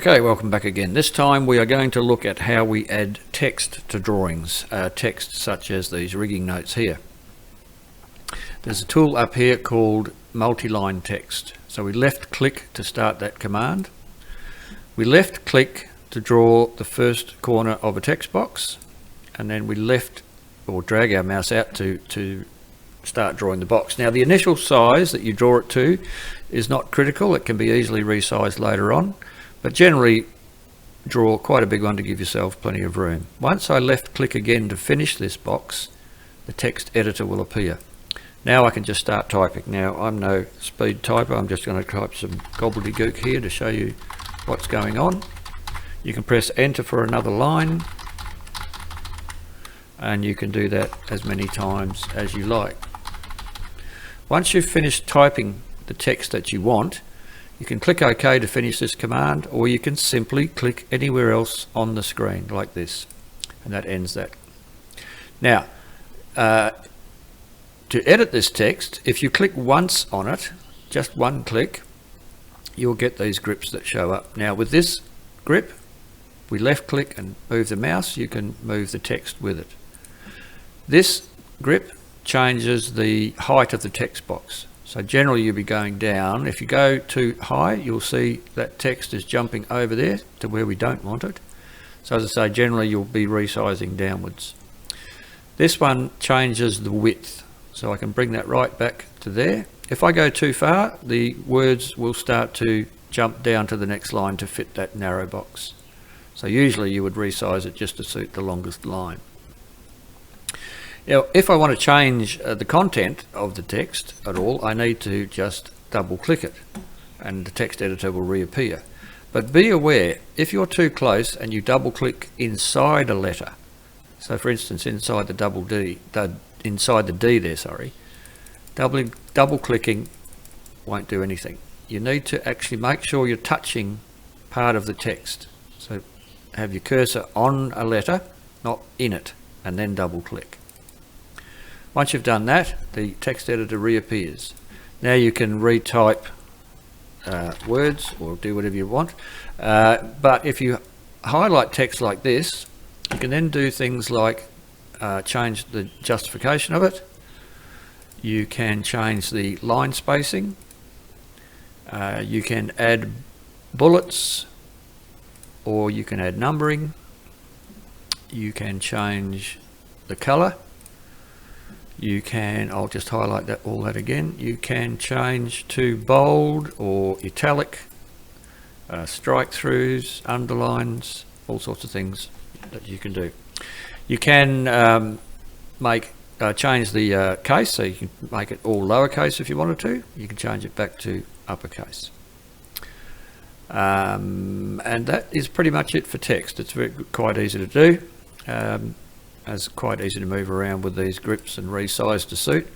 Okay, welcome back again. This time we are going to look at how we add text to drawings, text such as these rigging notes here. There's a tool up here called multi-line text. So we left click to start that command. We left click to draw the first corner of a text box, and then we left or drag our mouse out to start drawing the box. Now the initial size that you draw it to is not critical. It can be easily resized later on. But generally draw quite a big one to give yourself plenty of room. Once I left click again to finish this box, the text editor will appear. Now I can just start typing. Now I'm no speed typer, I'm just going to type some gobbledygook here to show you what's going on. You can press enter for another line, and you can do that as many times as you like. Once you've finished typing the text that you want, you can click OK to finish this command, or you can simply click anywhere else on the screen like this, and that ends that. Now, to edit this text, if you click once on it, just one click, you'll get these grips that show up. Now with this grip, we left click and move the mouse, you can move the text with it. This grip changes the height of the text box. So generally you'll be going down. If you go too high, you'll see that text is jumping over there to where we don't want it. So as I say, generally you'll be resizing downwards. This one changes the width. So I can bring that right back to there. If I go too far, the words will start to jump down to the next line to fit that narrow box. So usually you would resize it just to suit the longest line. Now, if I want to change the content of the text at all, I need to just double click it and the text editor will reappear. But be aware, if you're too close and you double click inside a letter, so for instance inside the inside the D there, sorry, double clicking won't do anything. You need to actually make sure you're touching part of the text. So have your cursor on a letter, not in it, and then double click. Once you've done that, the text editor reappears. Now you can retype words or do whatever you want. But if you highlight text like this, you can then do things like change the justification of it. You can change the line spacing. You can add bullets, or you can add numbering. You can change the color. You can, I'll just highlight that all that again. You can change to bold or italic, strike throughs, underlines, all sorts of things that you can do. You can change the case, so you can make it all lowercase if you wanted to. You can change it back to uppercase. And that is pretty much it for text. It's quite easy to do. It's quite easy to move around with these grips and resize to suit.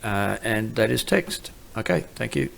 And that is text. Okay, thank you.